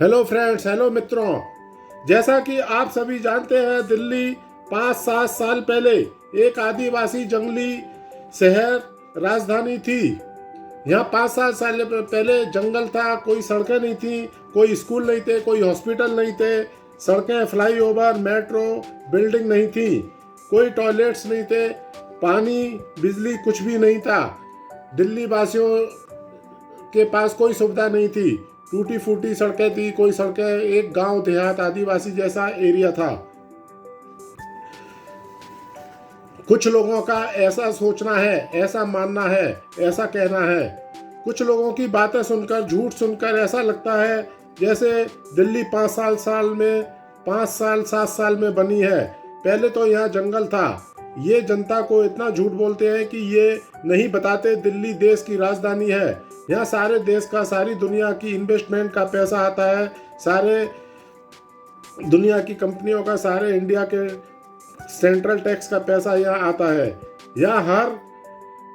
Hello friends, hello मित्रों। जैसा कि आप सभी जानते हैं, दिल्ली 5-7 साल पहले एक आदिवासी जंगली शहर राजधानी थी। यहाँ 5-7 साल पहले जंगल था, कोई सड़कें नहीं थी, कोई स्कूल नहीं थे, कोई हॉस्पिटल नहीं थे, सड़कें, फ्लाईओवर, मेट्रो, बिल्डिंग नहीं थी, कोई टॉयलेट्स नहीं थे, पानी, बिजली कुछ भी नहीं था। दिल्ली वासियों के पास कोई सुविधा नहीं थी, टूटी फूटी सड़कें थी, कोई सड़कें, एक गांव देहात आदिवासी जैसा एरिया था। कुछ लोगों का ऐसा सोचना है, ऐसा मानना है, ऐसा कहना है। कुछ लोगों की बातें सुनकर, झूठ सुनकर ऐसा लगता है जैसे दिल्ली 5 साल 7 साल में बनी है। पहले तो यहाँ जंगल था। ये जनता को इतना झूठ बोलते हैं कि ये नहीं बताते दिल्ली देश की राजधानी है। यहाँ सारे देश का, सारी दुनिया की इन्वेस्टमेंट का पैसा आता है, सारे दुनिया की कंपनियों का, सारे इंडिया के सेंट्रल टैक्स का पैसा यहाँ आता है। यहाँ हर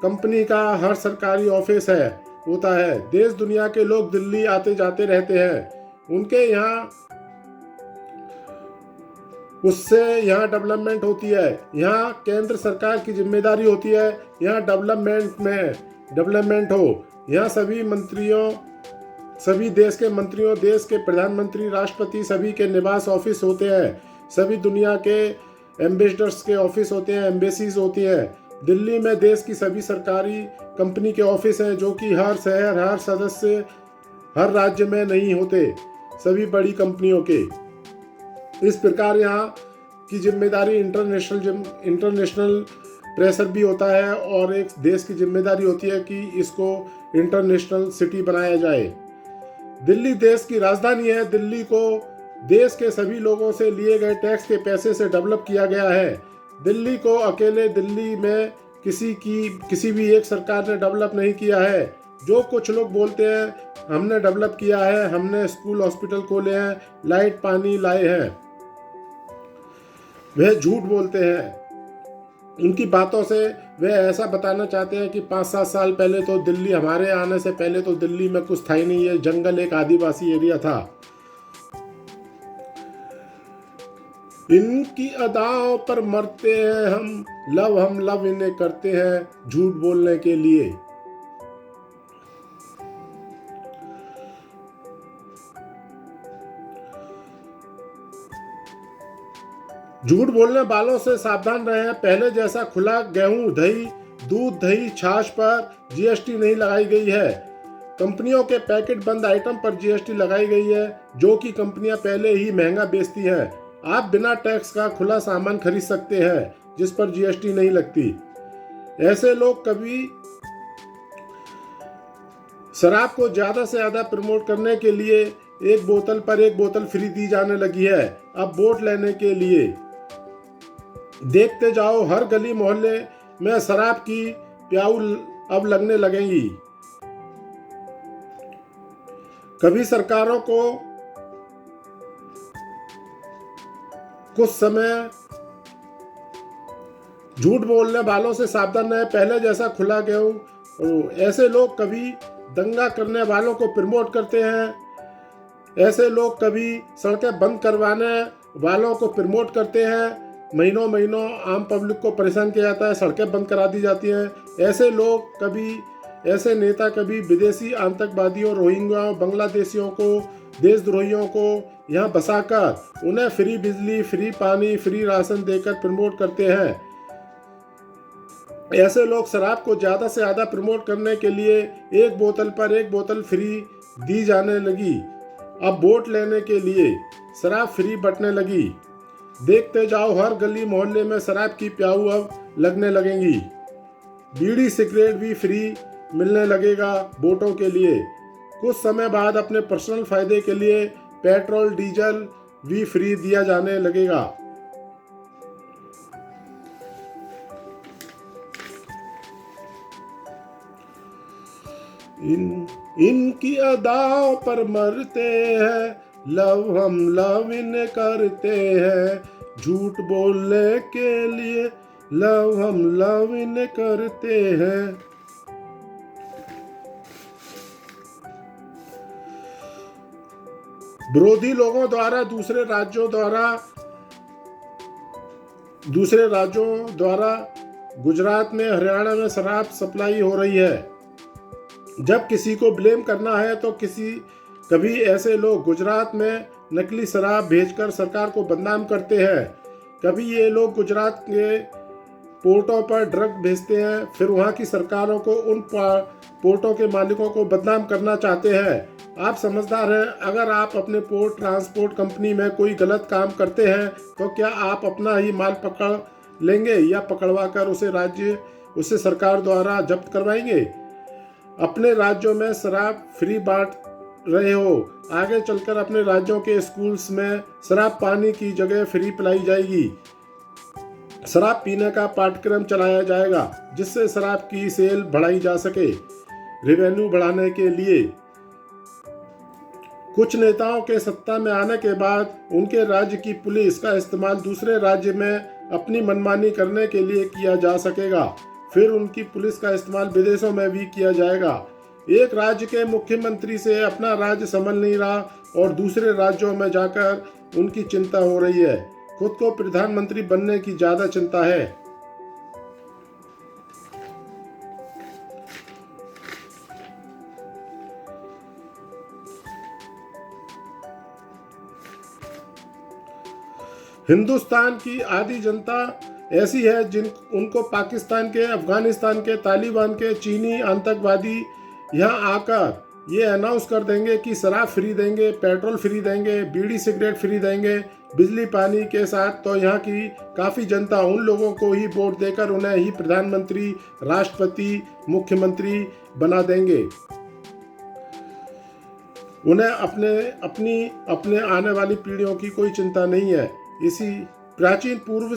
कंपनी का, हर सरकारी ऑफिस है, होता है। देश दुनिया के लोग दिल्ली आते जाते रहते हैं। उनके यहाँ उससे यहाँ डेवलपमेंट होती है। यहाँ केंद्र सरकार की जिम्मेदारी होती है यहाँ डेवलपमेंट हो। यहाँ सभी मंत्रियों, सभी देश के मंत्रियों, देश के प्रधानमंत्री, राष्ट्रपति, सभी के निवास ऑफिस होते हैं। सभी दुनिया के एम्बेसडर्स के ऑफिस होते हैं, एम्बेसीज होती हैं। दिल्ली में देश की सभी सरकारी कंपनी के ऑफिस हैं, जो कि हर शहर, हर सदस्य, हर राज्य में नहीं होते, सभी बड़ी कंपनियों के। इस प्रकार यहाँ की जिम्मेदारी इंटरनेशनल प्रेशर भी होता है, और एक देश की जिम्मेदारी होती है कि इसको इंटरनेशनल सिटी बनाया जाए। दिल्ली देश की राजधानी है। दिल्ली को देश के सभी लोगों से लिए गए टैक्स के पैसे से डेवलप किया गया है। दिल्ली को अकेले दिल्ली में किसी भी एक सरकार ने डेवलप नहीं किया है। जो कुछ लोग बोलते हैं हमने डेवलप किया है, हमने स्कूल हॉस्पिटल खोले हैं, लाइट पानी लाए हैं, वह झूठ बोलते हैं। उनकी बातों से वे ऐसा बताना चाहते हैं कि 5-7 साल पहले तो दिल्ली, हमारे आने से पहले तो दिल्ली में कुछ था ही नहीं, ये जंगल, एक आदिवासी एरिया था। इनकी अदाओं पर मरते हैं हम लव इन्हें करते हैं झूठ बोलने के लिए। झूठ बोलने वालों से सावधान रहें। पहले जैसा खुला गेहूं, दही, दूध, दही, छाछ पर जीएसटी नहीं लगाई गई है। कंपनियों के पैकेट बंद आइटम पर जीएसटी लगाई गई है, जो कि कंपनियां पहले ही महंगा बेचती हैं। आप बिना टैक्स का खुला सामान खरीद सकते हैं जिस पर जीएसटी नहीं लगती। ऐसे लोग कभी शराब को ज्यादा से ज्यादा प्रमोट करने के लिए एक बोतल पर एक बोतल फ्री दी जाने लगी है। अब वोट लेने के लिए देखते जाओ, हर गली मोहल्ले में शराब की प्याऊ अब लगने लगेंगी। कभी सरकारों को कुछ समय झूठ बोलने वालों से सावधान रहे। पहले जैसा खुला गेहूं, ऐसे लोग कभी दंगा करने वालों को प्रमोट करते हैं। ऐसे लोग कभी सड़कें बंद करवाने वालों को प्रमोट करते हैं। महीनों महीनों आम पब्लिक को परेशान किया जाता है, सड़कें बंद करा दी जाती हैं। ऐसे लोग कभी, ऐसे नेता कभी विदेशी आतंकवादियों, रोहिंग्याओं, बांग्लादेशियों को, देशद्रोहियों को यहाँ बसाकर उन्हें फ्री बिजली, फ्री पानी, फ्री राशन देकर प्रमोट करते हैं। ऐसे लोग शराब को ज़्यादा से ज़्यादा प्रमोट करने के लिए एक बोतल पर एक बोतल फ्री दी जाने लगी। अब वोट लेने के लिए शराब फ्री बंटने लगी। देखते जाओ, हर गली मोहल्ले में शराब की प्याऊ अब लगने लगेंगी। बीड़ी सिगरेट भी फ्री मिलने लगेगा वोटों के लिए। कुछ समय बाद अपने पर्सनल फायदे के लिए पेट्रोल, डीजल भी फ्री दिया जाने लगेगा। इनकी अदाओं पर मरते हैं, हम लव इन्हें करते हैं झूठ बोलने के लिए, हम लव इन्हें करते हैं। विरोधी लोगों द्वारा दूसरे राज्यों द्वारा गुजरात में, हरियाणा में शराब सप्लाई हो रही है। जब किसी को ब्लेम करना है तो कभी ऐसे लोग गुजरात में नकली शराब भेजकर सरकार को बदनाम करते हैं। कभी ये लोग गुजरात के पोर्टों पर ड्रग भेजते हैं, फिर वहाँ की सरकारों को उन पोर्टों के मालिकों को बदनाम करना चाहते हैं। आप समझदार हैं। अगर आप अपने पोर्ट ट्रांसपोर्ट कंपनी में कोई गलत काम करते हैं तो क्या आप अपना ही माल पकड़ लेंगे या पकड़वा कर उसे सरकार द्वारा जब्त करवाएंगे? अपने राज्यों में शराब फ्री बांट रहे हो, आगे चलकर अपने राज्यों के स्कूल्स में शराब पानी की जगह फ्री पिलाई जाएगी। शराब पीने का पाठ्यक्रम चलाया जाएगा जिससे शराब की सेल बढ़ाई जा सके, रेवेन्यू बढ़ाने के लिए। कुछ नेताओं के सत्ता में आने के बाद उनके राज्य की पुलिस का इस्तेमाल दूसरे राज्य में अपनी मनमानी करने के लिए किया जा सकेगा। फिर उनकी पुलिस का इस्तेमाल विदेशों में भी किया जाएगा। एक राज्य के मुख्यमंत्री से अपना राज्य संभल नहीं रहा और दूसरे राज्यों में जाकर उनकी चिंता हो रही है। खुद को प्रधानमंत्री बनने की ज्यादा चिंता है। हिंदुस्तान की आधी जनता ऐसी है उनको पाकिस्तान के, अफगानिस्तान के, तालिबान के, चीनी आतंकवादी यहाँ आकर ये अनाउंस कर देंगे कि शराब फ्री देंगे, पेट्रोल फ्री देंगे, बीड़ी सिगरेट फ्री देंगे, बिजली पानी के साथ, तो यहाँ की काफ़ी जनता उन लोगों को ही वोट देकर उन्हें ही प्रधानमंत्री, राष्ट्रपति, मुख्यमंत्री बना देंगे। उन्हें अपने आने वाली पीढ़ियों की कोई चिंता नहीं है। इसी प्राचीन पूर्व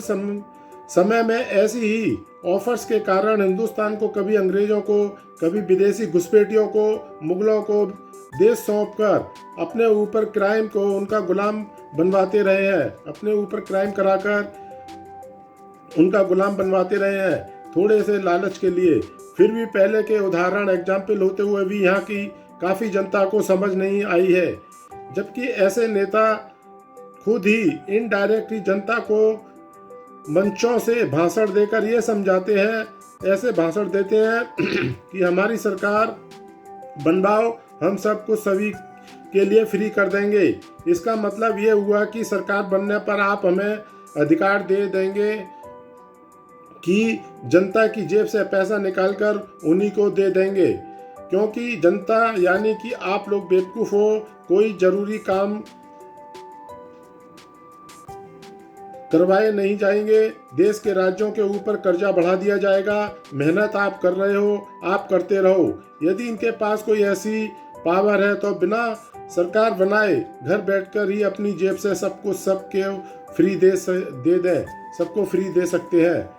समय में ऐसी ही ऑफर्स के कारण हिंदुस्तान को कभी अंग्रेजों को, कभी विदेशी घुसपैठियों को, मुगलों को देश सौंपकर अपने ऊपर क्राइम को उनका गुलाम बनवाते रहे हैं, अपने ऊपर क्राइम कराकर उनका गुलाम बनवाते रहे हैं थोड़े से लालच के लिए। फिर भी पहले के उदाहरण एग्जाम्पल होते हुए भी यहाँ की काफ़ी जनता को समझ नहीं आई है, जबकि ऐसे नेता खुद ही इनडायरेक्टली जनता को मंचों से भाषण देकर ये समझाते हैं, ऐसे भाषण देते हैं कि हमारी सरकार बनवाओ, हम सब कुछ सभी के लिए फ्री कर देंगे। इसका मतलब ये हुआ कि सरकार बनने पर आप हमें अधिकार दे देंगे कि जनता की जेब से पैसा निकालकर उन्हीं को दे देंगे, क्योंकि जनता यानी कि आप लोग बेवकूफ़ हो। कोई जरूरी काम करवाए नहीं जाएंगे, देश के राज्यों के ऊपर कर्जा बढ़ा दिया जाएगा, मेहनत आप कर रहे हो, आप करते रहो। यदि इनके पास कोई ऐसी पावर है तो बिना सरकार बनाए घर बैठकर ही अपनी जेब से सबको फ्री दे दें, सबको फ्री दे सकते हैं।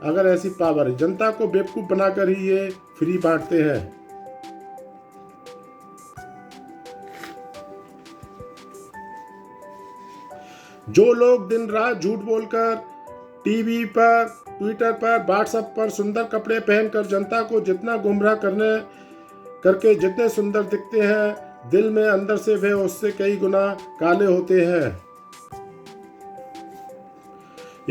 अगर ऐसी पावर है, जनता को बेवकूफ़ बनाकर ही ये फ्री बांटते हैं। जो लोग दिन रात झूठ बोलकर टीवी पर, ट्विटर पर, व्हाट्सएप पर सुंदर कपड़े पहनकर जनता को जितना गुमराह करके जितने सुंदर दिखते हैं, दिल में अंदर से वे उससे कई गुना काले होते हैं।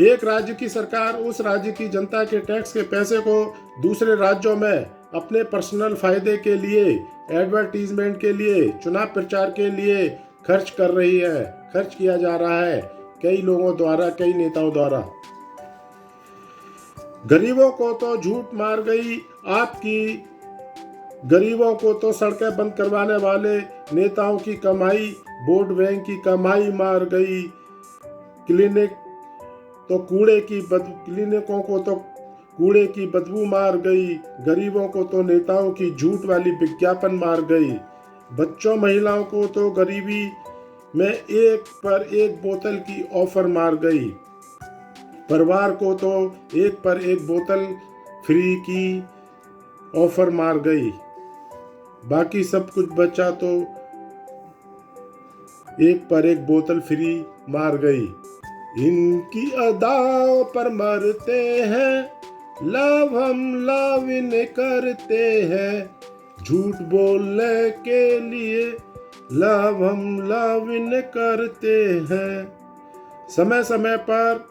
एक राज्य की सरकार उस राज्य की जनता के टैक्स के पैसे को दूसरे राज्यों में अपने पर्सनल फायदे के लिए, एडवर्टीजमेंट के लिए, चुनाव प्रचार के लिए खर्च कर रही है, खर्च किया जा रहा है कई लोगों द्वारा, कई नेताओं द्वारा। गरीबों को तो झूठ मार गई आपकी, गरीबों को तो सड़कें बंद करवाने वाले नेताओं की कमाई, वोट बैंक की कमाई मार गई। क्लिनिकों को तो कूड़े की बदबू मार गई। गरीबों को तो नेताओं की झूठ वाली विज्ञापन मार गई। बच्चों, महिलाओं को तो गरीबी में एक पर एक बोतल की ऑफर मार गई। परिवार को तो एक पर एक बोतल फ्री की ऑफर मार गई। बाकी सब कुछ बचा तो एक पर एक बोतल फ्री मार गई। इनकी अदाओं पर मरते हैं, लव हम लव इन्हें करते हैं, झूठ बोलने के लिए लव हम लव इन करते हैं। समय समय पर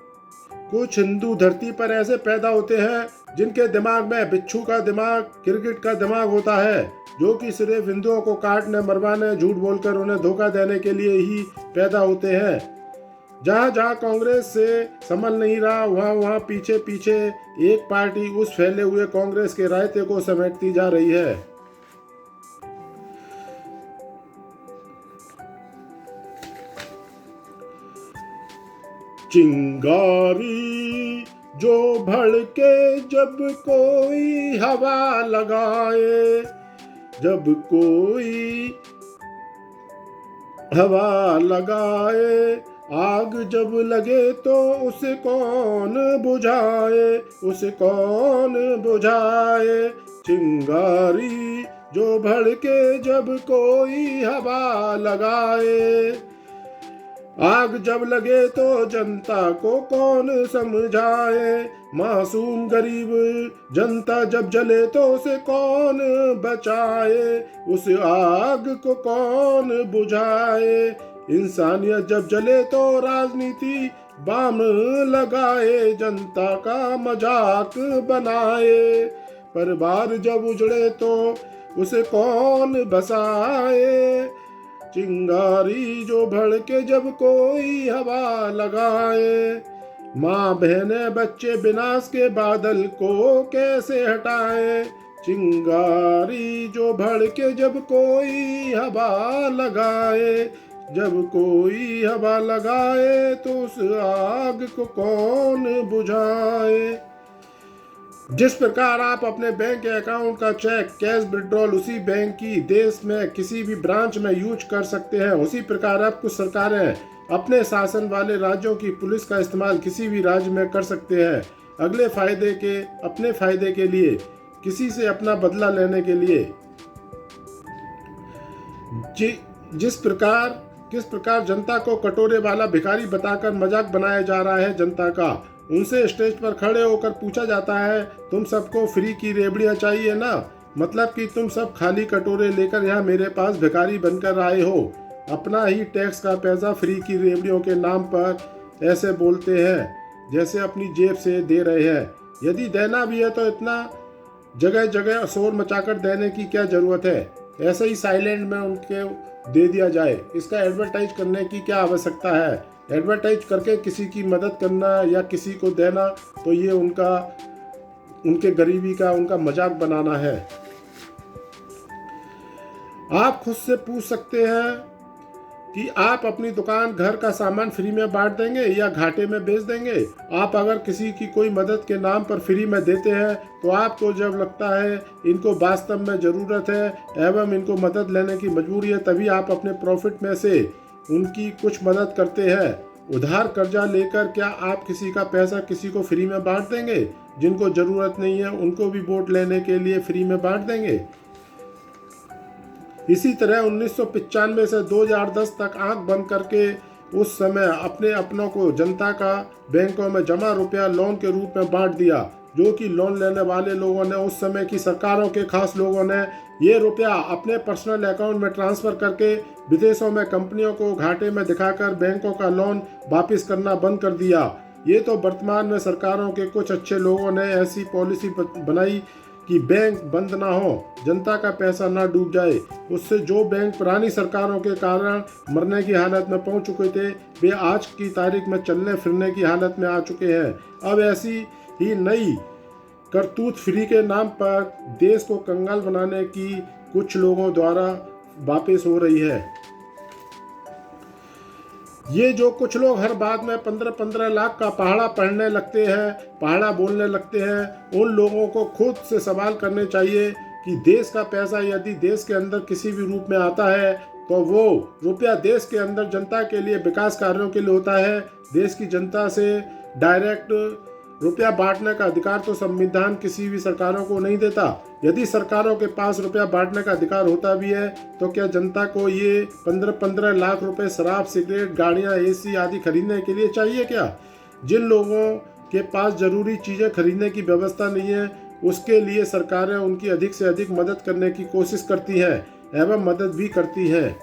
कुछ हिंदू धरती पर ऐसे पैदा होते हैं जिनके दिमाग में बिच्छू का दिमाग, क्रिकेट का दिमाग होता है, जो कि सिर्फ हिंदुओं को काटने, मरवाने, झूठ बोलकर उन्हें धोखा देने के लिए ही पैदा होते हैं। जहाँ जहाँ कांग्रेस से संभल नहीं रहा, वहाँ वहाँ पीछे पीछे एक पार्टी उस फैले हुए कांग्रेस के रायते को समेटती जा रही है। चिंगारी जो भड़के जब कोई हवा लगाए, जब कोई हवा लगाए, आग जब लगे तो उसे कौन बुझाए, उसे कौन बुझाए। चिंगारी जो भड़के जब कोई हवा लगाए, आग जब लगे तो जनता को कौन समझाए। मासूम गरीब जनता जब जले तो उसे कौन बचाए, उस आग को कौन बुझाए। इंसानियत जब जले तो राजनीति बाम लगाए, जनता का मजाक बनाए। परिवार जब उजड़े तो उसे कौन बसाए। चिंगारी जो भड़के जब कोई हवा लगाए, माँ बहने बच्चे विनाश के बादल को कैसे हटाए। चिंगारी जो भड़के जब कोई हवा लगाए, जब कोई हवा लगाए तो उस आग को कौन बुझाए। जिस प्रकार आप अपने बैंक अकाउंट का चेक, कैश विड्रॉल उसी बैंक की देश में किसी भी ब्रांच में यूज कर सकते हैं, उसी प्रकार अब कुछ सरकारें अपने शासन वाले राज्यों की पुलिस का इस्तेमाल किसी भी राज्य में कर सकते हैं, अपने फायदे के लिए, किसी से अपना बदला लेने के लिए। किस प्रकार जनता को कटोरे वाला भिखारी बताकर मजाक बनाया जा रहा है जनता का। उनसे स्टेज पर खड़े होकर पूछा जाता है, तुम सबको फ्री की रेवड़ियाँ चाहिए ना, मतलब कि तुम सब खाली कटोरे लेकर यहाँ मेरे पास भिखारी बनकर आए हो। अपना ही टैक्स का पैसा फ्री की रेवड़ियों के नाम पर ऐसे बोलते हैं जैसे अपनी जेब से दे रहे हैं। यदि देना भी है तो इतना जगह जगह शोर मचाकर देने की क्या ज़रूरत है, ऐसे ही साइलेंट में उनके दे दिया जाए। इसका एडवर्टाइज करने की क्या आवश्यकता है। एडवर्टाइज करके किसी की मदद करना या किसी को देना तो ये उनके गरीबी का उनका मजाक बनाना है। आप खुद से पूछ सकते हैं कि आप अपनी दुकान, घर का सामान फ्री में बांट देंगे या घाटे में बेच देंगे। आप अगर किसी की कोई मदद के नाम पर फ्री में देते हैं तो आपको जब लगता है इनको वास्तव में ज़रूरत है एवं इनको मदद लेने की मजबूरी है, तभी आप अपने प्रॉफिट में से उनकी कुछ मदद करते हैं। उधार कर्जा लेकर क्या आप किसी का पैसा किसी को फ्री में बांट देंगे? जिनको ज़रूरत नहीं है उनको भी वोट लेने के लिए फ्री में बांट देंगे। इसी तरह 1995 से 2010 तक आंख बंद करके उस समय अपने अपनों को जनता का बैंकों में जमा रुपया लोन के रूप में बांट दिया, जो कि लोन लेने वाले लोगों ने, उस समय की सरकारों के खास लोगों ने ये रुपया अपने पर्सनल अकाउंट में ट्रांसफ़र करके विदेशों में कंपनियों को घाटे में दिखाकर बैंकों का लोन वापस करना बंद कर दिया। ये तो वर्तमान में सरकारों के कुछ अच्छे लोगों ने ऐसी पॉलिसी बनाई कि बैंक बंद ना हो, जनता का पैसा ना डूब जाए। उससे जो बैंक पुरानी सरकारों के कारण मरने की हालत में पहुंच चुके थे, वे आज की तारीख में चलने फिरने की हालत में आ चुके हैं। अब ऐसी ही नई करतूत फ्री के नाम पर देश को कंगाल बनाने की कुछ लोगों द्वारा वापस हो रही है। ये जो कुछ लोग हर बात में 15-15 लाख का पहाड़ा पढ़ने लगते हैं, पहाड़ा बोलने लगते हैं, उन लोगों को खुद से सवाल करने चाहिए कि देश का पैसा यदि देश के अंदर किसी भी रूप में आता है तो वो रुपया देश के अंदर जनता के लिए, विकास कार्यों के लिए होता है। देश की जनता से डायरेक्ट रुपया बांटने का अधिकार तो संविधान किसी भी सरकारों को नहीं देता। यदि सरकारों के पास रुपया बांटने का अधिकार होता भी है तो क्या जनता को ये 15-15 लाख रुपए शराब, सिगरेट, गाड़ियाँ, एसी आदि खरीदने के लिए चाहिए क्या? जिन लोगों के पास ज़रूरी चीज़ें खरीदने की व्यवस्था नहीं है, उसके लिए सरकारें उनकी अधिक से अधिक मदद करने की कोशिश करती हैं एवं मदद भी करती हैं।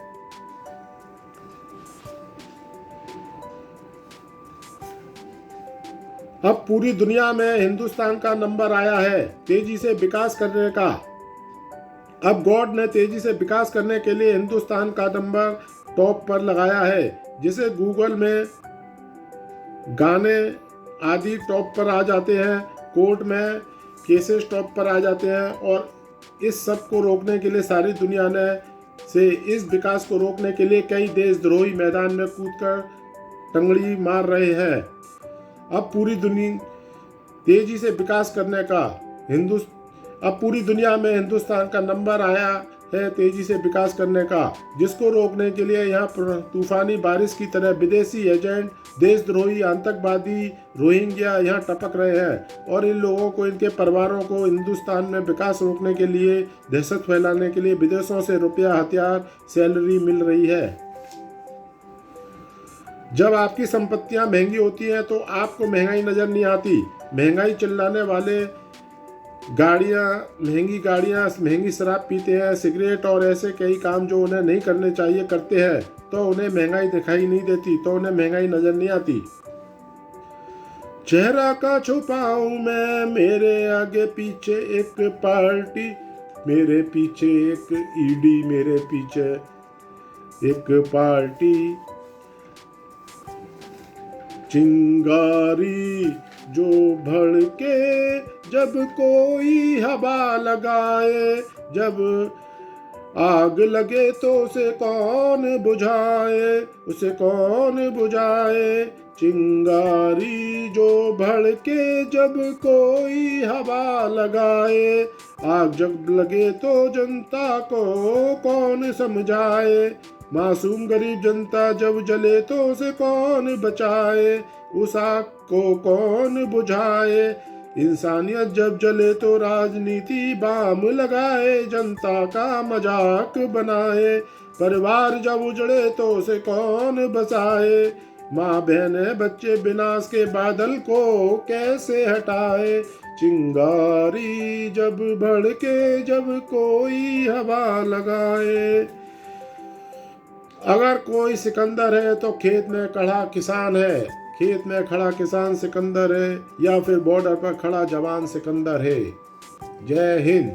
अब पूरी दुनिया में हिंदुस्तान का नंबर आया है तेजी से विकास करने का। अब गॉड ने तेजी से विकास करने के लिए हिंदुस्तान का नंबर टॉप पर लगाया है, जिसे गूगल में गाने आदि टॉप पर आ जाते हैं, कोर्ट में केसेस टॉप पर आ जाते हैं। और इस सब को रोकने के लिए सारी दुनिया ने से इस विकास को रोकने के लिए कई देशद्रोही मैदान में कूदकर टंगड़ी मार रहे हैं। अब पूरी दुनिया तेजी से विकास करने का अब पूरी दुनिया में हिंदुस्तान का नंबर आया है तेजी से विकास करने का, जिसको रोकने के लिए यहाँ तूफानी बारिश की तरह विदेशी एजेंट, देशद्रोही, आतंकवादी, रोहिंग्या यहाँ टपक रहे हैं। और इन लोगों को, इनके परिवारों को हिंदुस्तान में विकास रोकने के लिए, दहशत फैलाने के लिए विदेशों से रुपया, हथियार, सैलरी मिल रही है। जब आपकी संपत्तियां महंगी होती हैं तो आपको महंगाई नजर नहीं आती। महंगाई चिल्लाने वाले महंगी गाड़ियां, महंगी शराब पीते हैं, सिगरेट और ऐसे कई काम जो उन्हें नहीं करने चाहिए करते हैं, तो उन्हें महंगाई दिखाई नहीं देती, तो उन्हें महंगाई नजर नहीं आती। चेहरा का छुपाऊं मैं, मेरे आगे पीछे एक पार्टी, मेरे पीछे एक ईडी, मेरे पीछे एक पार्टी। चिंगारी जो भड़के जब कोई हवा लगाए, जब आग लगे तो उसे कौन बुझाए, उसे कौन बुझाए। चिंगारी जो भड़के जब कोई हवा लगाए, आग जब लगे तो जनता को कौन समझाए। मासूम गरीब जनता जब जले तो उसे कौन बचाए, उस आग को कौन बुझाए। इंसानियत जब जले तो राजनीति बाम लगाए, जनता का मजाक बनाए। परिवार जब उजड़े तो उसे कौन बचाए, माँ बहने बच्चे विनाश के बादल को कैसे हटाए। चिंगारी जब भड़के जब कोई हवा लगाए। अगर कोई सिकंदर है तो खेत में खड़ा किसान है, खेत में खड़ा किसान सिकंदर है, या फिर बॉर्डर पर खड़ा जवान सिकंदर है। जय हिंद।